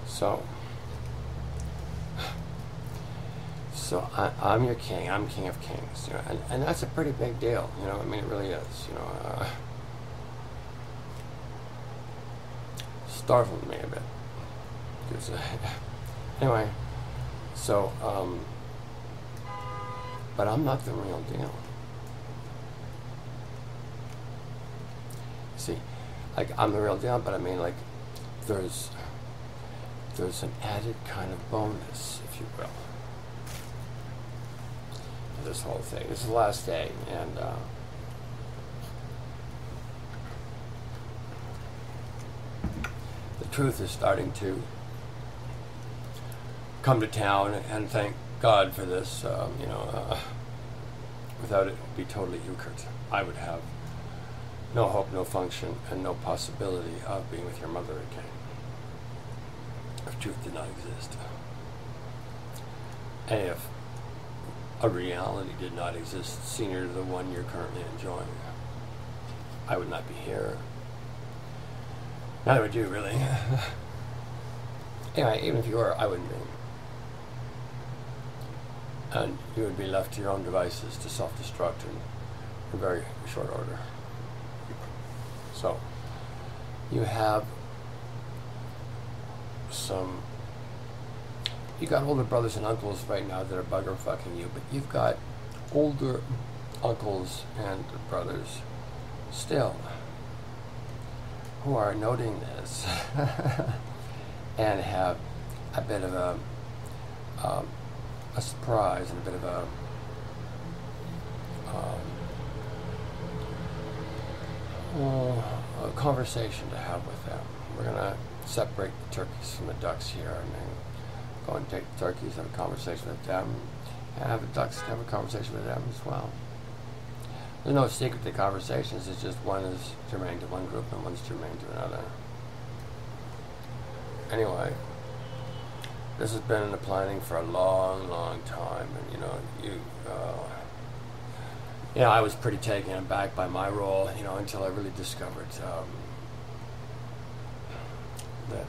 So I'm your king. I'm king of kings, you know, and that's a pretty big deal, you know. I mean, it really is, you know. Startled me a bit. Because, anyway, so but I'm not the real deal. See, like I'm the real deal, but I mean, like there's an added kind of bonus, if you will. This whole thing. This is the last day, and the truth is starting to come to town, and thank God for this. You know, without it, it would be totally euchred. I would have no hope, no function, and no possibility of being with your mother again if truth did not exist. And if a reality did not exist senior to the one you're currently enjoying, I would not be here. Neither would you, really. Anyway, even if you were, I wouldn't be. And you would be left to your own devices to self-destruct in very short order. So, you have you got older brothers and uncles right now that are bugger fucking you, but you've got older uncles and brothers still who are noting this and have a bit of a surprise and a bit of a conversation to have with them. We're going to separate the turkeys from the ducks here, and then go and take the turkeys, have a conversation with them, and have the ducks have a conversation with them as well. There's no secret to conversations, it's just one is germane to one group and one's germane to another. Anyway, this has been in the planning for a long, long time, and you know, I was pretty taken aback by my role, you know, until I really discovered that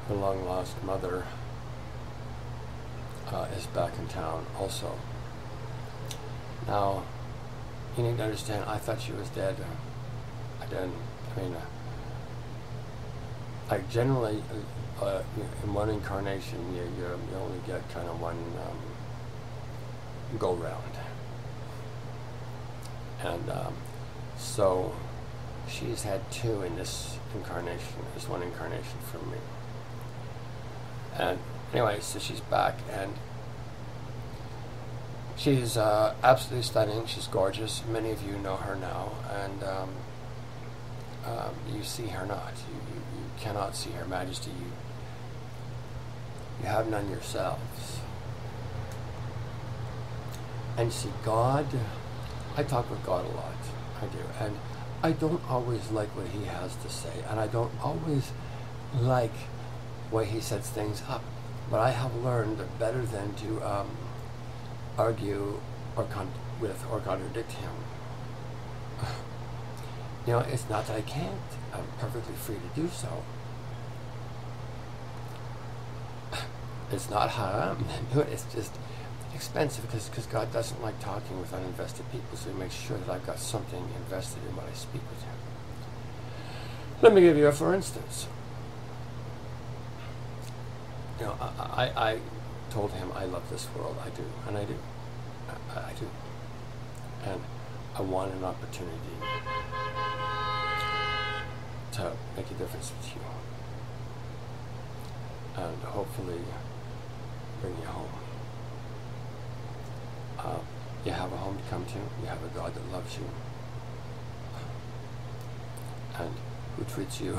her long-lost mother is back in town also. Now, you need to understand, I thought she was dead. I didn't. I mean, like generally, in one incarnation, you only get kind of one go-round. And so she's had two in this incarnation. There's one incarnation from me. And anyway, so she's back, and she's absolutely stunning. She's gorgeous. Many of you know her now, and you see her not. You cannot see her majesty. You have none yourselves. And see, God, I talk with God a lot. I do. And I don't always like what he has to say, and I don't always like the way he sets things up. But I have learned that better than to argue or contradict him. You know, it's not that I can't. I'm perfectly free to do so. It's not haram. It's just expensive because God doesn't like talking with uninvested people, so he makes sure that I've got something invested in when I speak with him. Let me give you a for instance. You know, I told him I love this world. I do, and I do. I do. And I want an opportunity to make a difference with you. And hopefully bring you home. You have a home to come to. You have a God that loves you. And who treats you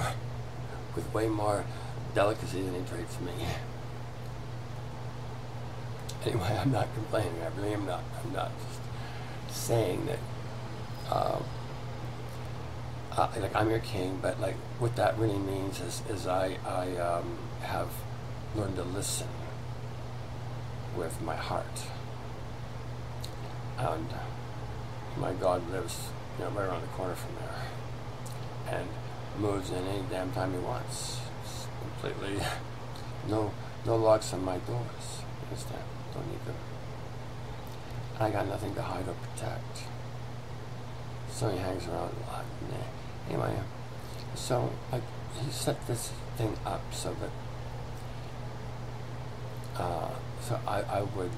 with way more delicacy than he treats me. Anyway, I'm not complaining. I really am not. I'm not just saying that, like, I'm your king, but like what that really means is I have learned to listen with my heart. And my God lives, you know, right around the corner from there, and moves in any damn time he wants. completely, no locks on my doors. You understand? Don't need them. And I got nothing to hide or protect. So he hangs around a lot. Anyway, so like he set this thing up so that so I would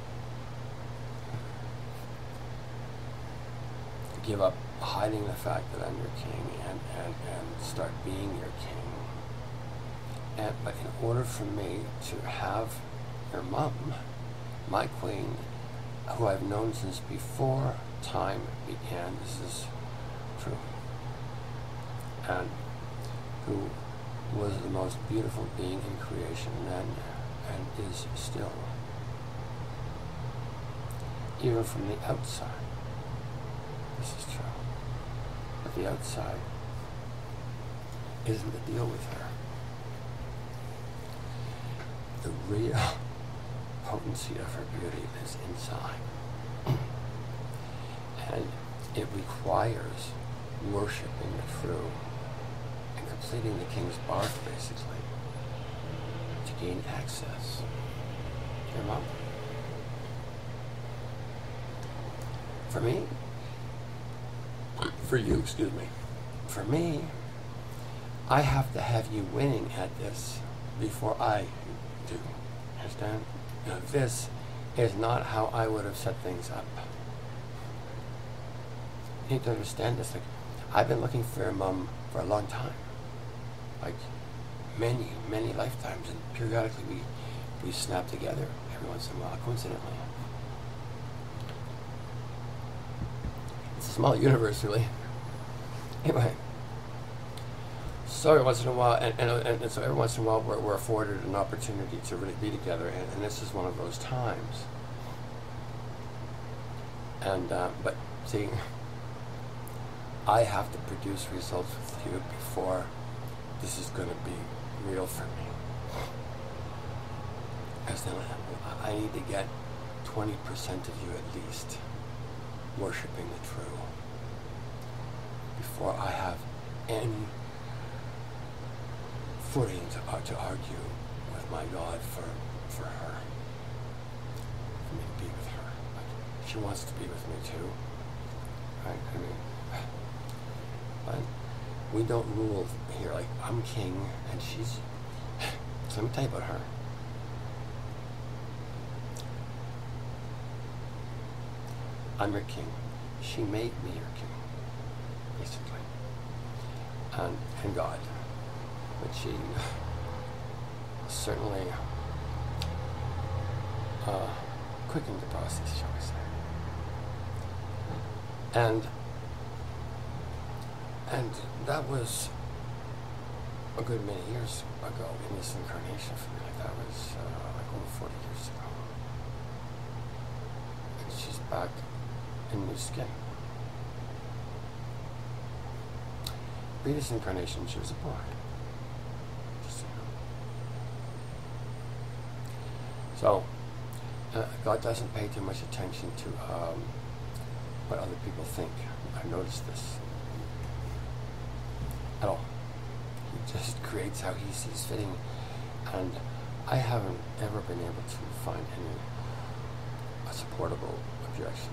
give up hiding the fact that I'm your king and start being your king. But in order for me to have your mom, my queen, who I've known since before time began, this is true, and who was the most beautiful being in creation then and is still, even from the outside. This is true. But the outside isn't the deal with her. The real potency of her beauty is inside. And it requires worshiping the true and completing the King's Barf, basically, to gain access to your mom. For me, for you, excuse me, for me, I have to have you winning at this before I do. Understand? Now, this is not how I would have set things up. You need to understand this. Like, I've been looking for your mom for a long time. Like, many, many lifetimes. And periodically we snap together every once in a while, coincidentally. It's a small universe, really. Anyway. So every once in a while, and so every once in a while we're afforded an opportunity to really be together, and this is one of those times. And, but see, I have to produce results with you before this is going to be real for me. Because then I need to get 20% of you at least worshiping the true before I have any footing to argue with my God for her, for me to be with her. Like, she wants to be with me too, right? I mean, but we don't rule here. Like, I'm king and she's, so let me tell you about her. I'm your king. She made me your king, basically, and God. But she certainly quickened the process, shall we say. And that was a good many years ago in this incarnation for me. Like, that was like over 40 years ago. And she's back in new skin. Previous incarnation, she was a boy. So, God doesn't pay too much attention to what other people think. I noticed this at all. He just creates how he sees fitting, and I haven't ever been able to find a supportable objection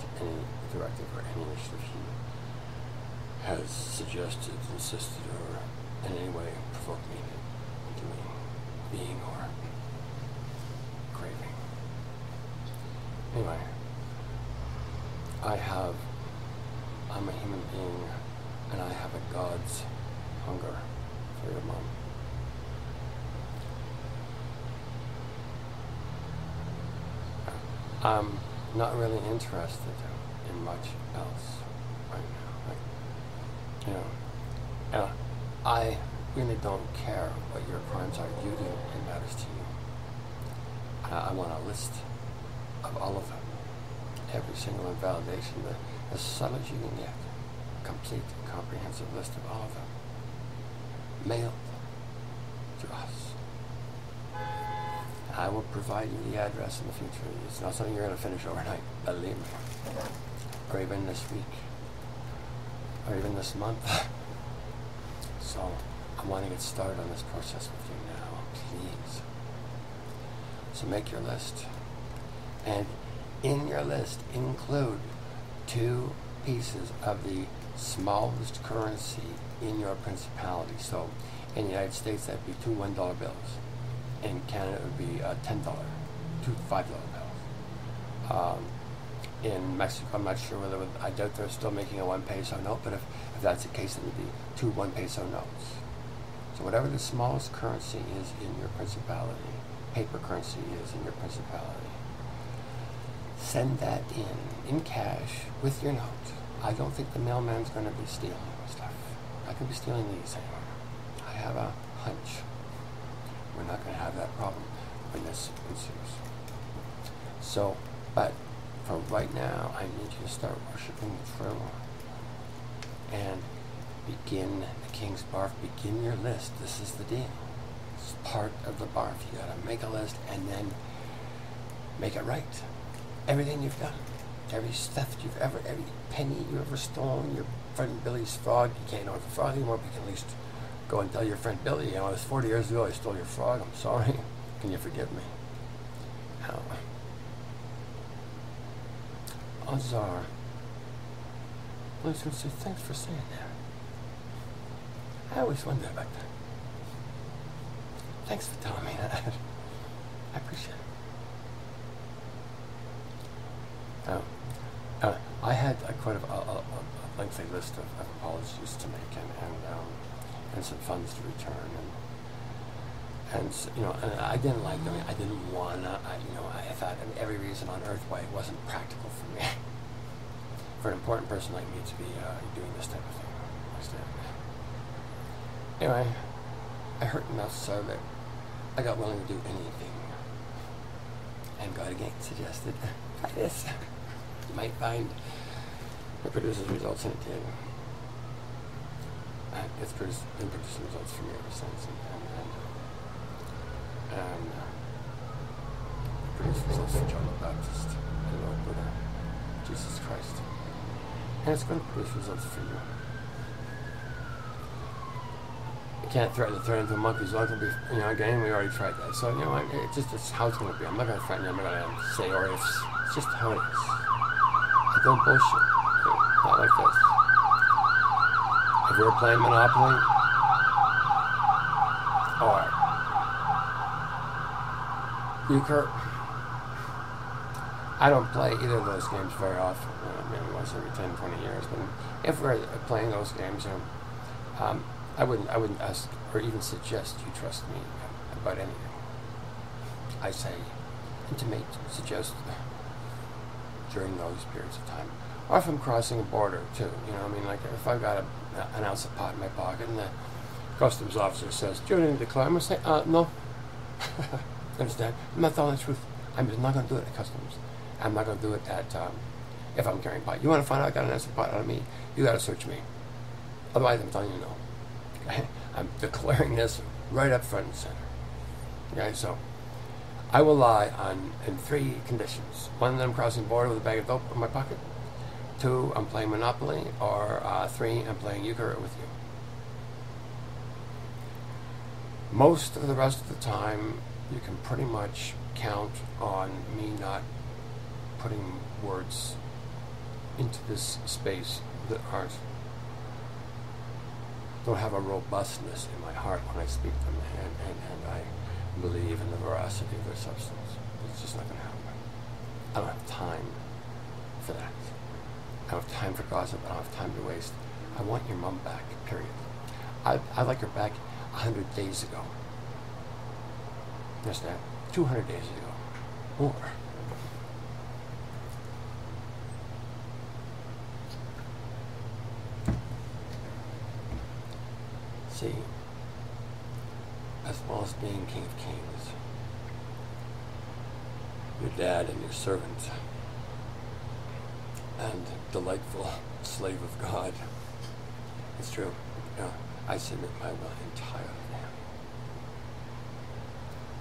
to any directive or any initiative he has suggested, insisted, or in any way provoked me into being or craving. Anyway, I'm a human being, and I have a God's hunger for your mom. I'm not really interested in much else right now. Like, you know, I really don't care what your crimes are. You do. It matters to you. I want a list of all of them. Every single invalidation, as subtle as you can get. Complete, comprehensive list of all of them. Mailed to us. I will provide you the address in the future. It's not something you're going to finish overnight, believe me. Or even this week. Or even this month. So, I want to get started on this process with you now, please. So make your list. And in your list, include 2 pieces of the smallest currency in your principality. So in the United States, that'd be 2 $1 bills. In Canada, it would be $10, 2 $5 bills. In Mexico, I'm not sure whether, I doubt they're still making a 1 peso note, but if that's the case, it would be 2 1 peso notes. So whatever the smallest currency is in your principality, paper currency is in your principality, send that in cash with your note. I don't think the mailman's going to be stealing stuff. I could be stealing these anymore. I have a hunch we're not going to have that problem when this ensues. So, but for right now, I need you to start worshiping through and begin the King's Barf. Begin your list. This is the deal. It's part of the barf. You got to make a list and then make it right. Everything you've done, every theft you've ever, every penny you ever stolen, your friend Billy's frog. You can't know it's a frog anymore, but you can at least go and tell your friend Billy, you know, it was 40 years ago I stole your frog. I'm sorry. Can you forgive me? Now, odds are, I was going to say, thanks for saying that. I always wondered about that. Thanks for telling me that. I appreciate it. I had quite a lengthy list of apologies to make and some funds to return, and you know, and I didn't like them. I didn't wanna. I thought every reason on earth why it wasn't practical for me, for an important person like me to be doing this type of thing. Anyway, I hurt enough so that I got willing to do anything, and God again suggested, try this. You might find it produces results, and it did. It's been producing results for me ever since, and it produced results for John the Baptist, the Lord Buddha, Jesus Christ, and it's going to produce results for you. You can't threaten to turn into a monkey's life. Again, we already tried that. So, it's how it's going to be. I'm not going to threaten you. I'm not going to say or ifs. It's just how it is. I don't bullshit. Not like this. If we were playing Monopoly, or euchre, I don't play either of those games very often, maybe once every 10, 20 years, but if we're playing those games, I wouldn't ask or even suggest you trust me about anything. I say intimate, suggest during those periods of time. Or if I'm crossing a border too, like if I've got an ounce of pot in my pocket and the customs officer says, "Do you need to declare?" I'm going to say, no. Understand? I'm not telling the truth. I'm just not going to do it at customs. I'm not going to do it at, if I'm carrying pot. You want to find out I got an ounce of pot on me, you got to search me. Otherwise, I'm telling you no. Okay? I'm declaring this right up front and center. Okay, so I will lie in 3 conditions. 1, that I'm crossing the border with a bag of dope in my pocket. 2, I'm playing Monopoly. Or 3, I'm playing euchre with you. Most of the rest of the time, you can pretty much count on me not putting words into this space that don't have a robustness in my heart when I speak them, and I believe in the veracity of their substance. It's just not going to happen. I don't have time for that. I don't have time for gossip. I don't have time to waste. I want your mom back, period. I'd like her back 100 days ago. Understand? 200 days ago. More. See, as well as being King of Kings, your dad and your servant, and delightful slave of God. It's true. I submit my will entirely to Him,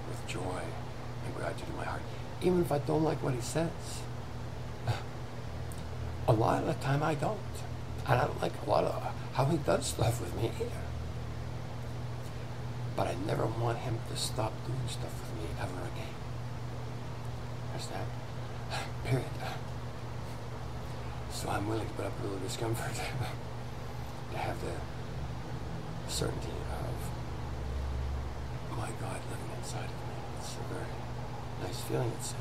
with joy and gratitude in my heart, even if I don't like what He says. A lot of the time I don't, and I don't like a lot of how He does stuff with me either. but I never want him to stop doing stuff with me ever again. Understand? Period. So I'm willing to put up a little discomfort to have the certainty of my God living inside of me. It's a very nice feeling. It's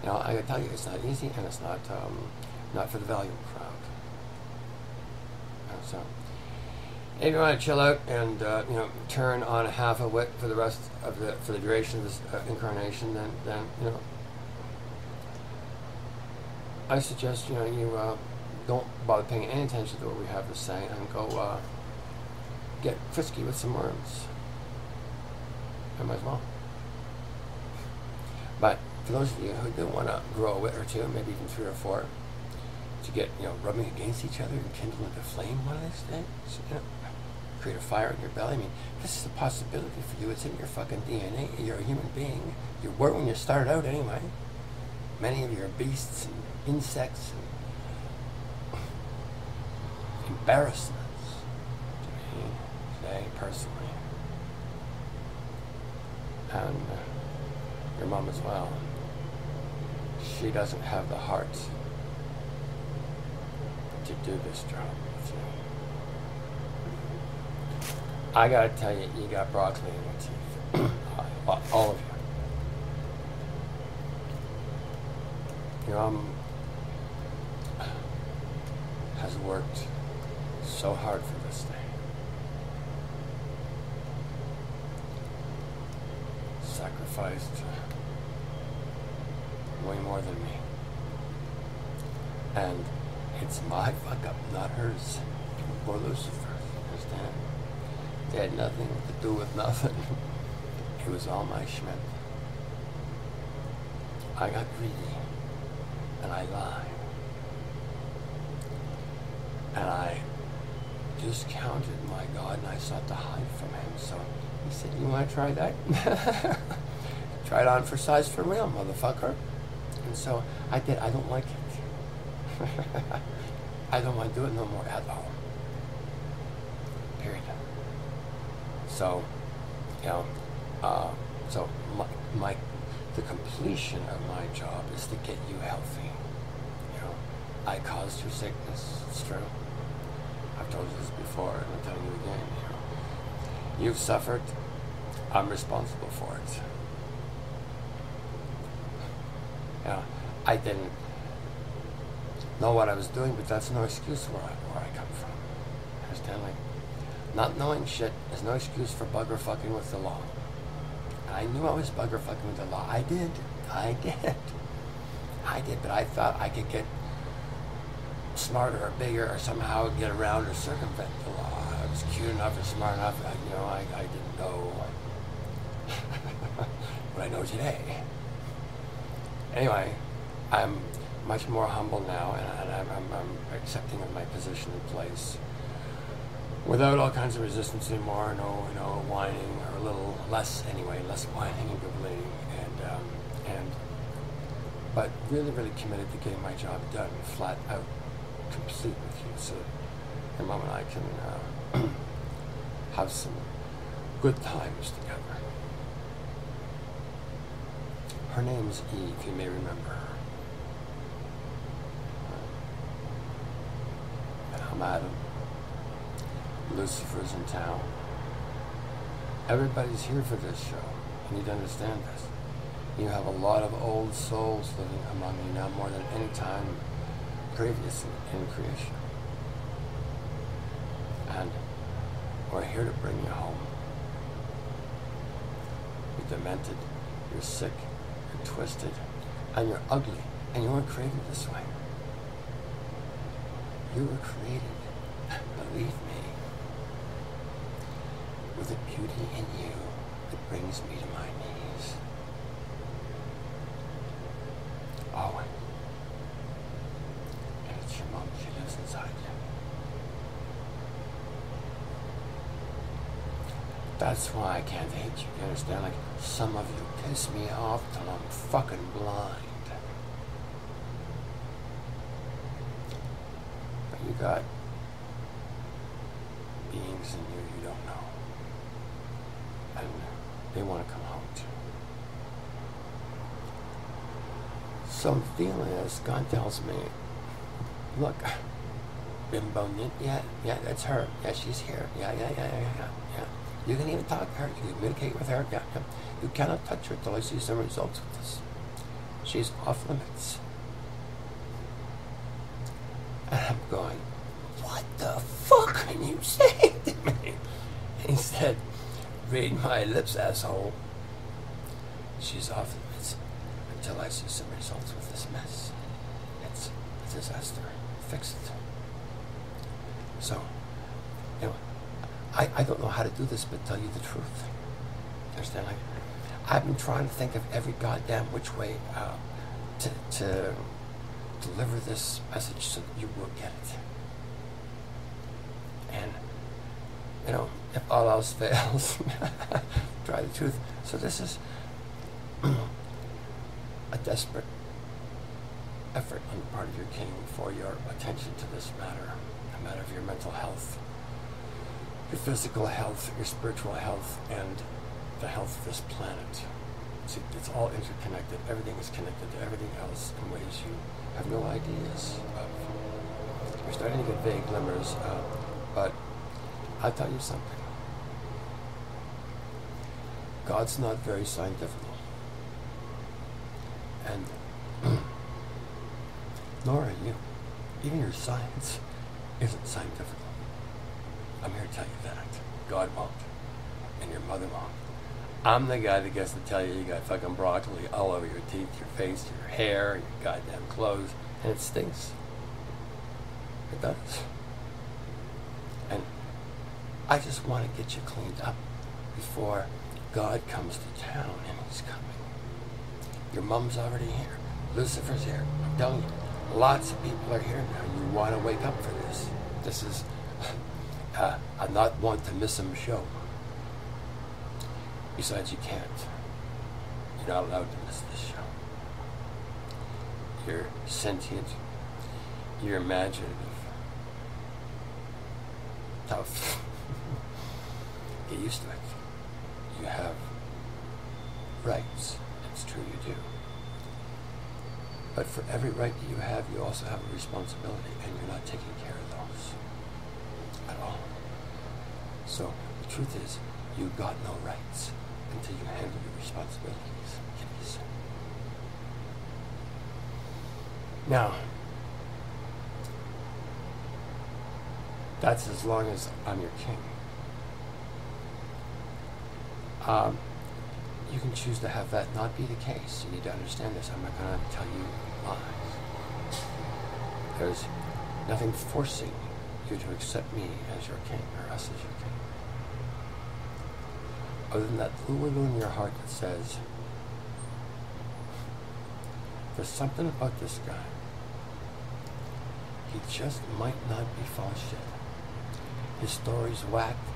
you know, I gotta tell you, it's not easy, and it's not for the Valiant crowd. So, if you want to chill out and you know, turn on half a wit for the rest of for the duration of this incarnation, then you know, I suggest, you know, you don't bother paying any attention to what we have to say and go get frisky with some worms. I might as well. But for those of you who do want to grow a wit or two, maybe even 3 or 4, to get, you know, rubbing against each other and kindle into flame one of these days, you know, create a fire in your belly. I mean, this is a possibility for you. It's in your fucking DNA. You're a human being. You were when you started out anyway. Many of you are beasts and insects and embarrassments to me today, personally. And your mom as well. She doesn't have the heart to do this job with you. I gotta tell you, you got broccoli in your teeth. All of you. Your mom has worked so hard for this day. Sacrificed way more than me. And it's my fuck up, not hers. Or Lucifer's, understand? They had nothing to do with nothing. It was all my schment. I got greedy. And I lied. And I discounted my God, and I sought to hide from him. So he said, you want to try that? Try it on for size for real, motherfucker. And so I did. I don't like it. I don't want to do it no more at all. Period. So, you know, so the completion of my job is to get you healthy. You know, I caused your sickness. It's true. I've told you this before, and I'm telling you again. You know, you've suffered. I'm responsible for it. You know, I didn't know what I was doing, but that's no excuse where I come from. Understand? Like, not knowing shit is no excuse for bugger fucking with the law. I knew I was bugger fucking with the law. I did, but I thought I could get smarter or bigger or somehow get around or circumvent the law. I was cute enough and smart enough. You know, I didn't know what I know today. Anyway, I'm much more humble now, and I'm accepting of my position in place without all kinds of resistance anymore. No whining, or a little less anyway, less whining and believing, but really, really committed to getting my job done, flat out, complete with you, so your mom and I can have some good times together. Her name's Eve, you may remember her. And I'm Adam. Lucifer's in town. Everybody's here for this show. You need to understand this. You have a lot of old souls living among you now, more than any time previous in creation. And we're here to bring you home. You're demented, you're sick, you're twisted, and you're ugly, and you weren't created this way. You were created, believe me, with a beauty in you that brings me to my knees. Oh, and it's your mom, she lives inside you. That's why I can't hate you, you understand? Like, some of you piss me off till I'm fucking blind. But you got beings in you don't know. they want to come home to. So I'm feeling as God tells me, look, Bimbo, yeah, that's her. Yeah, she's here. Yeah. You can even talk to her. You can communicate with her. Yeah. You cannot touch her till I see some results with this. She's off limits. And I'm going, what the fuck are you saying to me? And he said, read my lips, asshole. She's off limits until I see some results with this mess. It's a disaster. Fix it. So, I don't know how to do this, but tell you the truth. You understand? I've been trying to think of every goddamn which way to deliver this message so that you will get it. And, if all else fails, try the truth. So this is a desperate effort on the part of your king for your attention to this matter, a matter of your mental health, your physical health, your spiritual health, and the health of this planet. See, it's all interconnected. Everything is connected to everything else in ways you have no ideas of. You're starting to get vague glimmers, but I'll tell you something. God's not very scientific. And nor are you. Even your science isn't scientific. I'm here to tell you that. God won't. And your mother won't. I'm the guy that gets to tell you got fucking broccoli all over your teeth, your face, your hair, your goddamn clothes, and it stinks. It does. And I just want to get you cleaned up before God comes to town, and he's coming. Your mom's already here. Lucifer's here. I'm telling you, lots of people are here now. You want to wake up for this. This is I'm not one to miss a show. Besides, you can't. You're not allowed to miss this show. You're sentient. You're imaginative. Tough. Get used to it. You have rights. It's true, you do. But for every right that you have, you also have a responsibility, and you're not taking care of those at all. So the truth is, you got no rights until you handle your responsibilities, kiddies. Now, that's as long as I'm your king. You can choose to have that not be the case. You need to understand this. I'm not going to tell you lies. There's nothing forcing you to accept me as your king or us as your king. Other than that little in your heart that says, there's something about this guy. He just might not be full of shit. His story's whacked.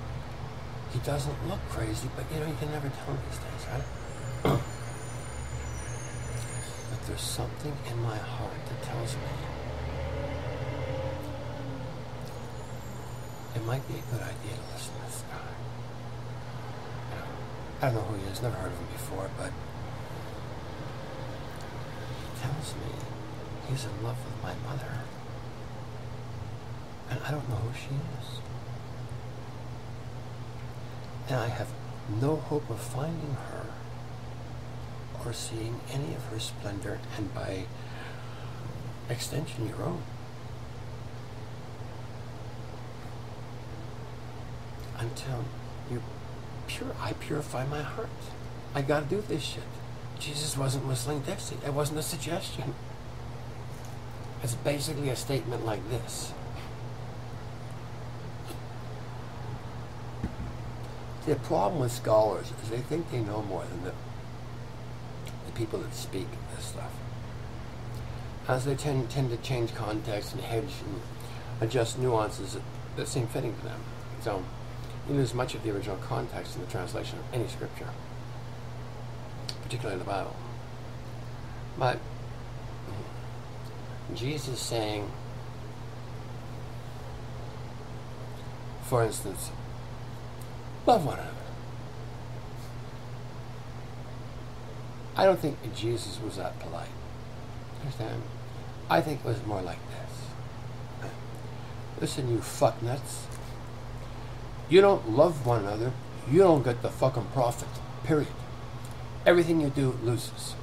He doesn't look crazy, but you can never tell these days, right? But there's something in my heart that tells me it might be a good idea to listen to this guy. I don't know who he is, never heard of him before, but he tells me he's in love with my mother. And I don't know who she is. And I have no hope of finding her or seeing any of her splendor, and by extension, your own. Until I purify my heart. I gotta do this shit. Jesus wasn't whistling Dixie. It wasn't a suggestion. It's basically a statement like this. The problem with scholars is they think they know more than the people that speak this stuff. As they tend to change context and hedge and adjust nuances that seem fitting to them. So you lose much of the original context in the translation of any scripture, particularly the Bible. But Jesus saying, for instance, love one another. I don't think Jesus was that polite. Understand? I think it was more like this. Listen, you fucknuts. You don't love one another, you don't get the fucking profit. Period. Everything you do loses.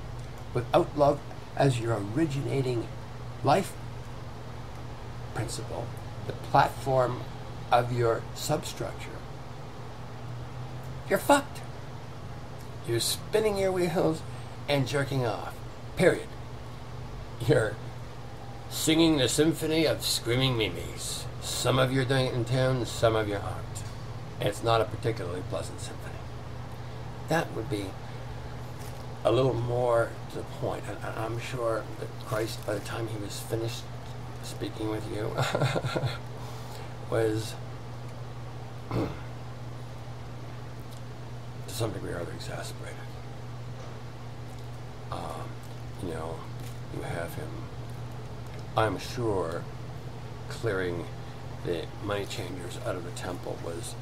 Without love as your originating life principle, the platform of your substructure, you're fucked. You're spinning your wheels and jerking off. Period. You're singing the symphony of screaming mimes. Some of you are doing it in tune, some of you aren't. And it's not a particularly pleasant symphony. That would be a little more to the point. And I'm sure that Christ, by the time he was finished speaking with you, was to some degree or other exasperated. You know, you have him, I'm sure, clearing the money changers out of the temple was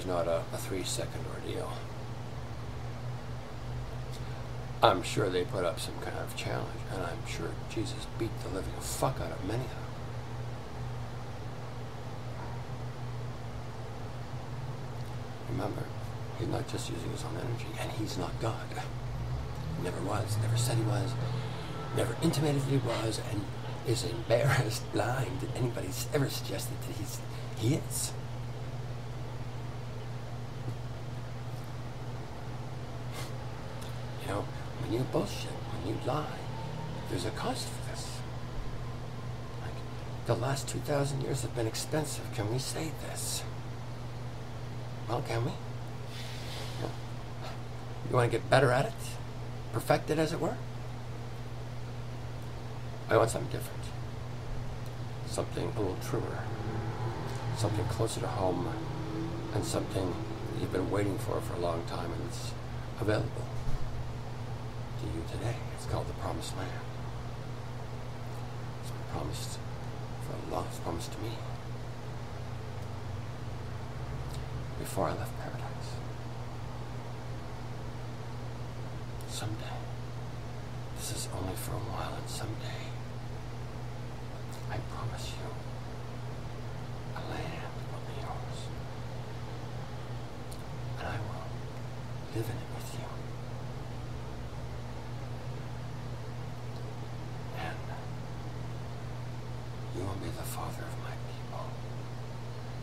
not a 3-second ordeal. I'm sure they put up some kind of challenge, and I'm sure Jesus beat the living fuck out of many of them. Remember, he's not just using his own energy, and he's not God. Never was, never said he was, never intimated that he was, and is embarrassed, blind, that anybody's ever suggested that he is. You know, when you bullshit, when you lie, there's a cost for this. Like, the last 2,000 years have been expensive. Can we say this? Well, can we? Yeah. You want to get better at it? Perfect it, as it were? I want something different. Something a little truer. Something closer to home. And something you've been waiting for a long time, and it's available to you today. It's called the Promised Land. It's been promised for long. It's promised to me before I left paradise. Someday, this is only for a while, and someday, I promise you, a land will be yours, and I will live in it with you. And you will be the father of my people,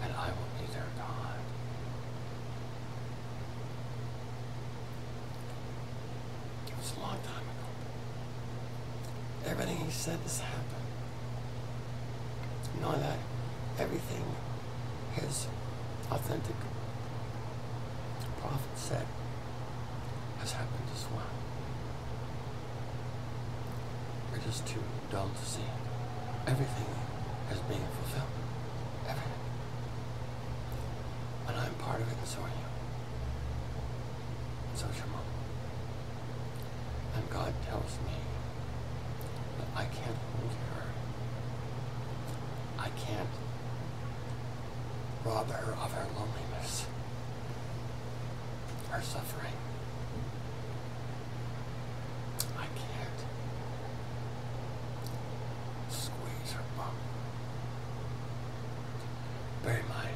and I will be their God. It was a long time ago. Everything he said has happened. You know that everything his authentic prophet said has happened as well. We're just too dull to see it. Everything is being fulfilled. Everything. And I'm part of it, and so are you. And so is your mom. And God tells me that I can't hold her. I can't rob her of her loneliness, her suffering. I can't squeeze her bum, bury my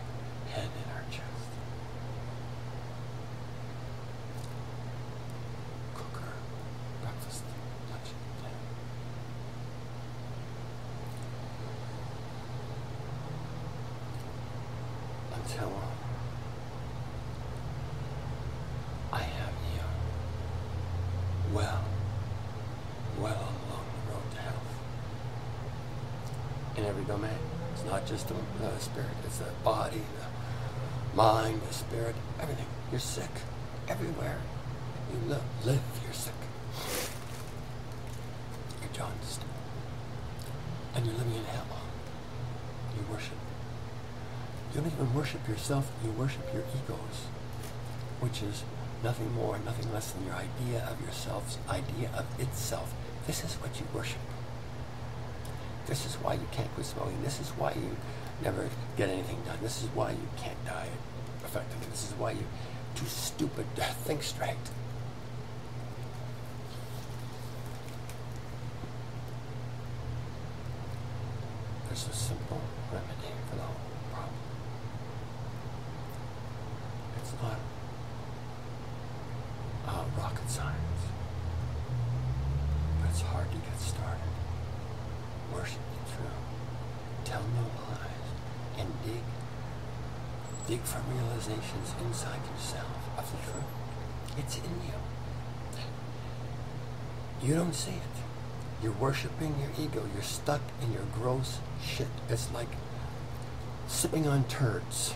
head in her chest, cook her breakfast, lunch, and dinner. Until I have you well along the road to health. In every domain. It's not just the spirit, it's the body, the mind, the spirit, everything. You're sick. Everywhere you live, you're sick. You're jaundiced. And you're living in hell. You worship. You don't even worship yourself, you worship your egos, which is nothing more, nothing less than your idea of yourself's idea of itself. This is what you worship. This is why you can't quit smoking. This is why you never get anything done. This is why you can't diet effectively. This is why you're too stupid to think straight. rocket science, but it's hard to get started. Worship the truth, tell no lies, and dig for realizations inside yourself of the truth. It's in you. You don't see it. You're worshiping your ego. You're stuck in your gross shit. It's like sipping on turds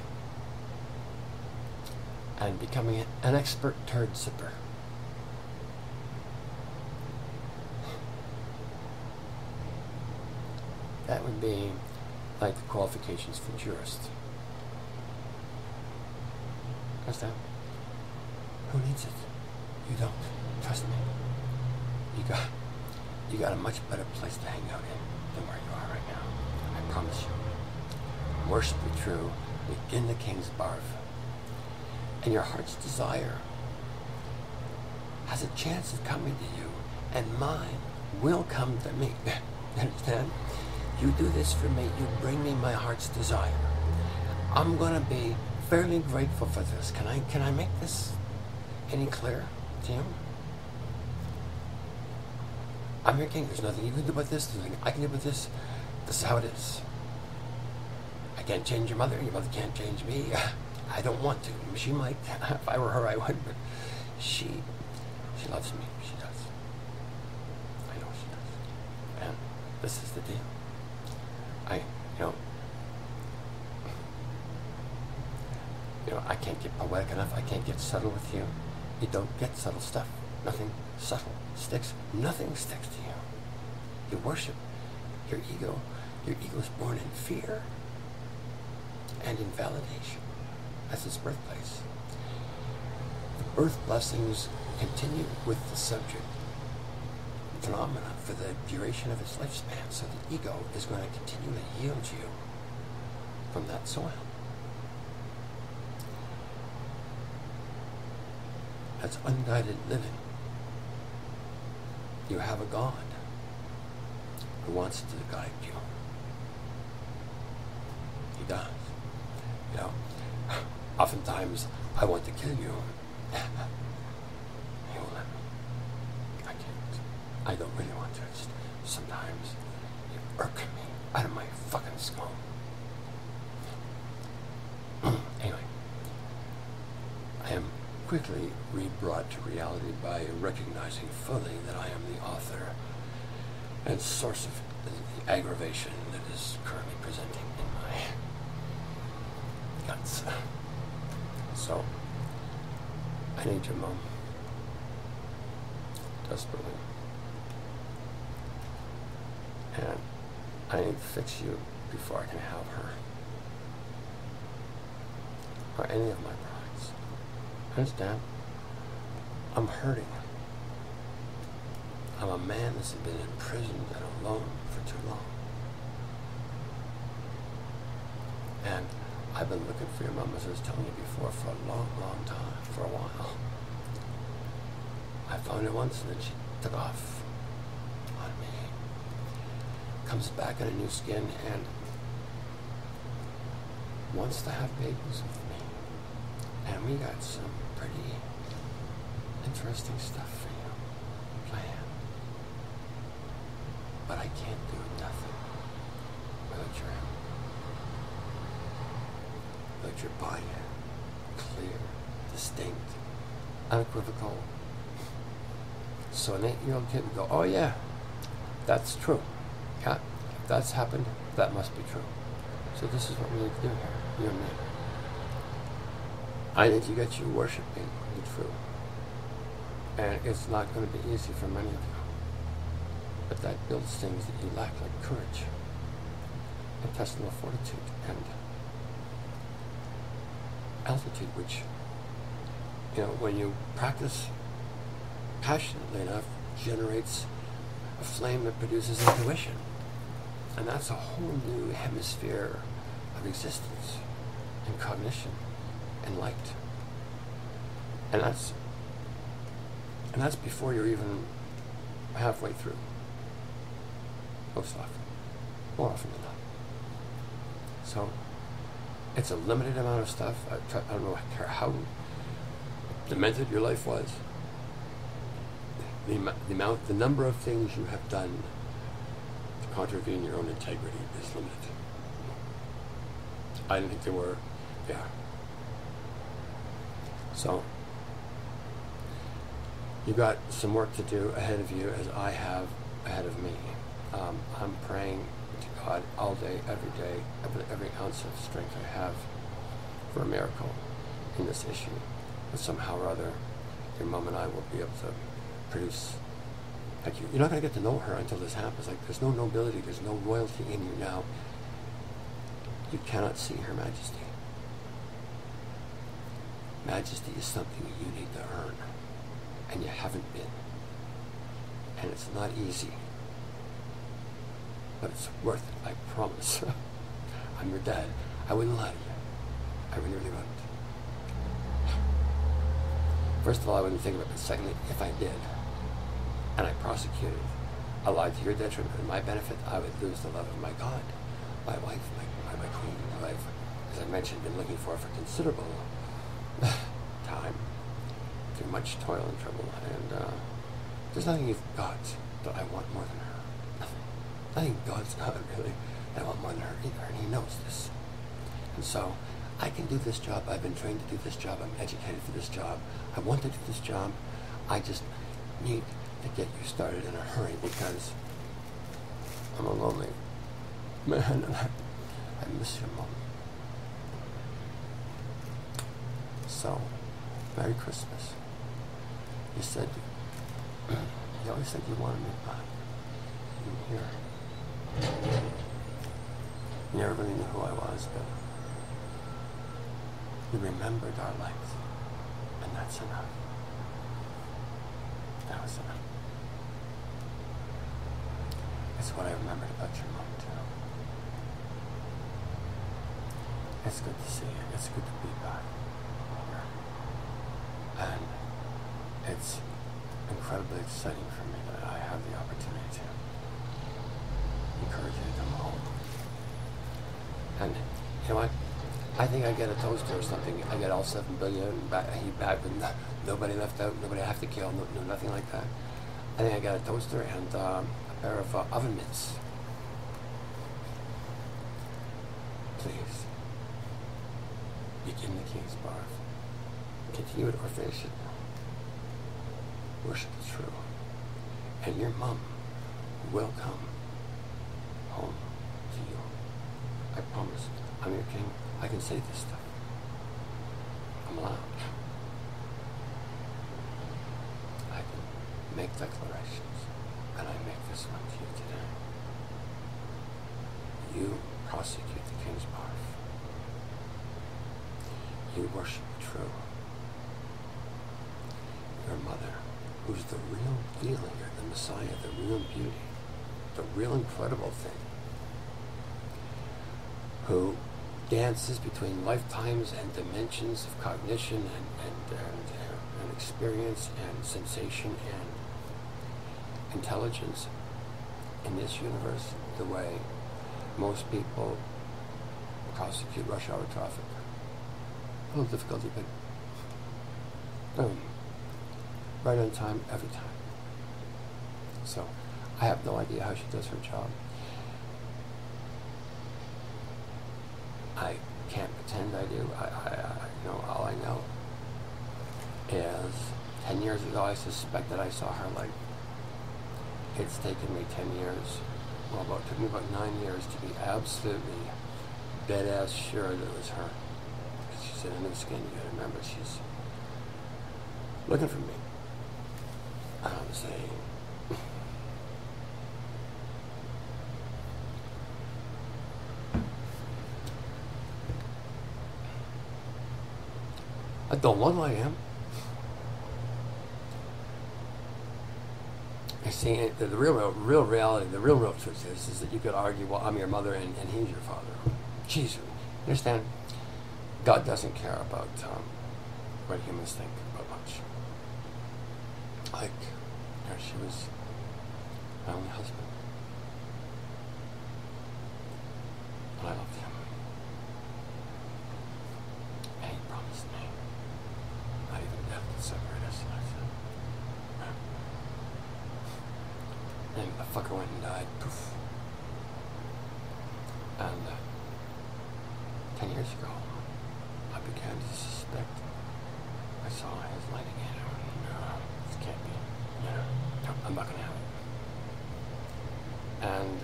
and becoming an expert turd sipper. That would be like the qualifications for jurist. Understand? Who needs it? You don't. Trust me. You got a much better place to hang out in than where you are right now. I promise you. Worship the true within the King's Barf. And your heart's desire has a chance of coming to you, and mine will come to me. You understand? You do this for me, you bring me my heart's desire. I'm gonna be fairly grateful for this. Can I make this any clearer to you? I'm your king. There's nothing you can do about this. There's nothing I can do about this. This is how it is. I can't change your mother. Your mother can't change me. I don't want to. She might. If I were her, I would. But she loves me. She does. I know she does. And this is the deal. I can't get poetic enough. I can't get subtle with you. You don't get subtle stuff. Nothing subtle sticks. Nothing sticks to you. You worship your ego. Your ego is born in fear and in validation. That's its birthplace. The birth blessings continue with the subject phenomena for the duration of its lifespan. So the ego is going to continue to yield you from that soil. That's unguided living. You have a God who wants to guide you. He does. Oftentimes I want to kill you. He won't let me. I can't. I don't really want to. It's sometimes you irk me out of my fucking skull. Anyway, I am quickly re-brought to reality by recognizing fully that I am the author and source of the aggravation that is currently presenting in my guts. So, I need your mom. Desperately. And I need to fix you before I can have her. Or any of my brides. Understand? I'm hurting. I'm a man that's been imprisoned and alone for too long. And I've been looking for your mom, as I was telling you before, for a long, long time, for a while. I found her once and then she took off on me. Comes back in a new skin and wants to have babies with me. And we got some pretty interesting stuff for you planned. But I can't do nothing without your help. Without your buy-in, clear, distinct, unequivocal. So an 8-year-old kid would go, oh yeah, that's true. Yeah, if that's happened, that must be true. So this is what we need to do here, you and me. I need to get you worshiping the truth. And it's not going to be easy for many of you. But that builds things that you lack, like courage, intestinal fortitude, and altitude, which, when you practice passionately enough, generates a flame that produces intuition. And that's a whole new hemisphere of existence and cognition and light. And that's before you're even halfway through. Most often. More often than not. So it's a limited amount of stuff. I don't care how demented your life was. the number of things you have done to contravene your own integrity is limited. I didn't think there were, yeah. So, you got some work to do ahead of you, as I have ahead of me. I'm praying to God all day, every ounce of strength I have for a miracle in this issue. But somehow or other, your mom and I will be able to produce. Like you're not going to get to know her until this happens. Like there's no nobility, there's no royalty in you now. You cannot see Her Majesty. Majesty is something you need to earn, and you haven't been. And it's not easy, but it's worth it, I promise. I'm your dad. I wouldn't lie to you. I really, really wouldn't. First of all, I wouldn't think of it, but secondly, if I did, and I prosecuted a lie to your detriment and my benefit, I would lose the love of my God, my wife, my queen, my life, as I mentioned, been looking for considerable time, through much toil and trouble, and there's nothing you've got that I want more than her. Nothing God's got, really, that I want more than her either, and He knows this. And so, I can do this job. I've been trained to do this job. I'm educated for this job. I want to do this job. I just need to get you started in a hurry, because I'm a lonely man, and I miss your mom. So, Merry Christmas. You said, you always said you wanted me back. You were here. You never really knew who I was, but you remembered our lives, and that's enough. That was enough. It's what I remembered about your mom, too. It's good to see you. It's good to be back here. And it's incredibly exciting for me that I have the opportunity to encourage you to come home. And you know what? I think I get a toaster or something. I get all 7 billion back with nobody left out, nobody I have to kill, no, nothing like that. I think I got a toaster and a pair of oven mitts. Please, begin the King's Barf. Continue it or finish it. Worship the true. And your mom will come home to you. I promise. I'm your king. I can say this stuff. I'm allowed. I can make declarations, and I make this one to you today. You prosecute the King's Barf. You worship the true. Your mother, who's the real deal here, the Messiah, the real beauty, the real incredible thing, who dances between lifetimes and dimensions of cognition and experience and sensation and intelligence in this universe the way most people prosecute rush hour traffic. A little difficulty, but boom. Right on time, every time. So, I have no idea how she does her job. I can't pretend I do. You know, all I know is 10 years ago I suspected I saw her light. It's taken me 10 years. Well, it took me about 9 years to be absolutely dead-ass sure that it was her. She's in the skin. You gotta remember, she's looking for me. I'm saying, I don't look like him. I see the real reality, the real truth is that you could argue, well, I'm your mother and he's your father. Jeez, you understand? God doesn't care about what humans think about much. Like, you know, she was my only husband. And I loved him. And he promised me not even death could separate us. And I said, And the fucker went and died. Poof. And 10 years ago, I began to suspect. I saw his lighting in. No, this can't be. No, I'm not gonna have it. And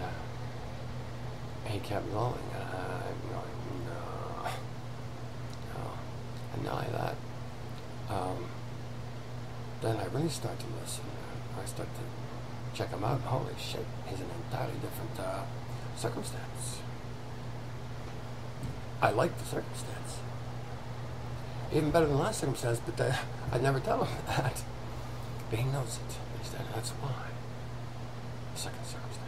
he kept going. I'm going, no. And now that, then I really start to listen. I start to check him out. Holy shit, he's an entirely different circumstance. I like the circumstance. Even better than the last circumstance, but I'd never tell him that. But he knows it. He said, that's why. The second circumstance.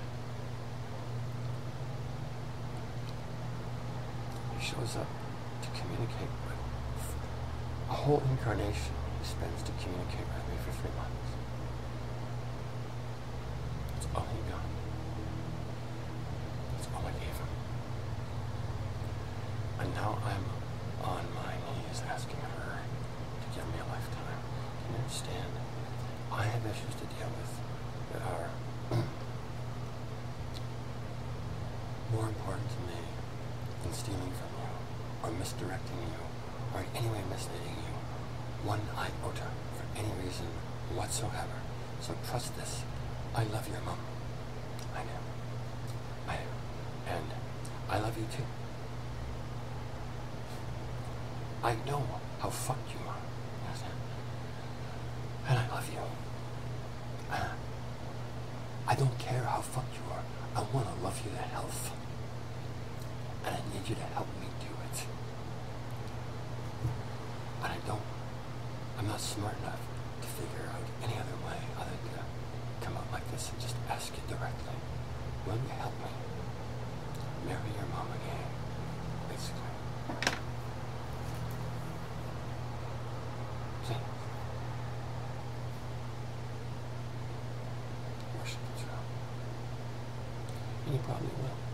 He shows up to communicate with a whole incarnation he spends to communicate with me for 3 months. That's all he got. That's all I gave him. And now I'm on my knees asking her to give me a lifetime. Can you understand? I have issues to deal with that are more important to me than stealing from you, or misdirecting you, or in any way misleading you, one iota for any reason whatsoever. So trust this. I love your mom. I do. I do. And I love you too. I know how fucked you are. You understand? And I love you. I don't care how fucked you are. I want to love you to health. And I need you to help me do it. And I'm not smart enough to figure out any other way other than to come out like this and just ask you directly, will you help me marry your mom again? Basically. See? Worship the throne. And you probably will.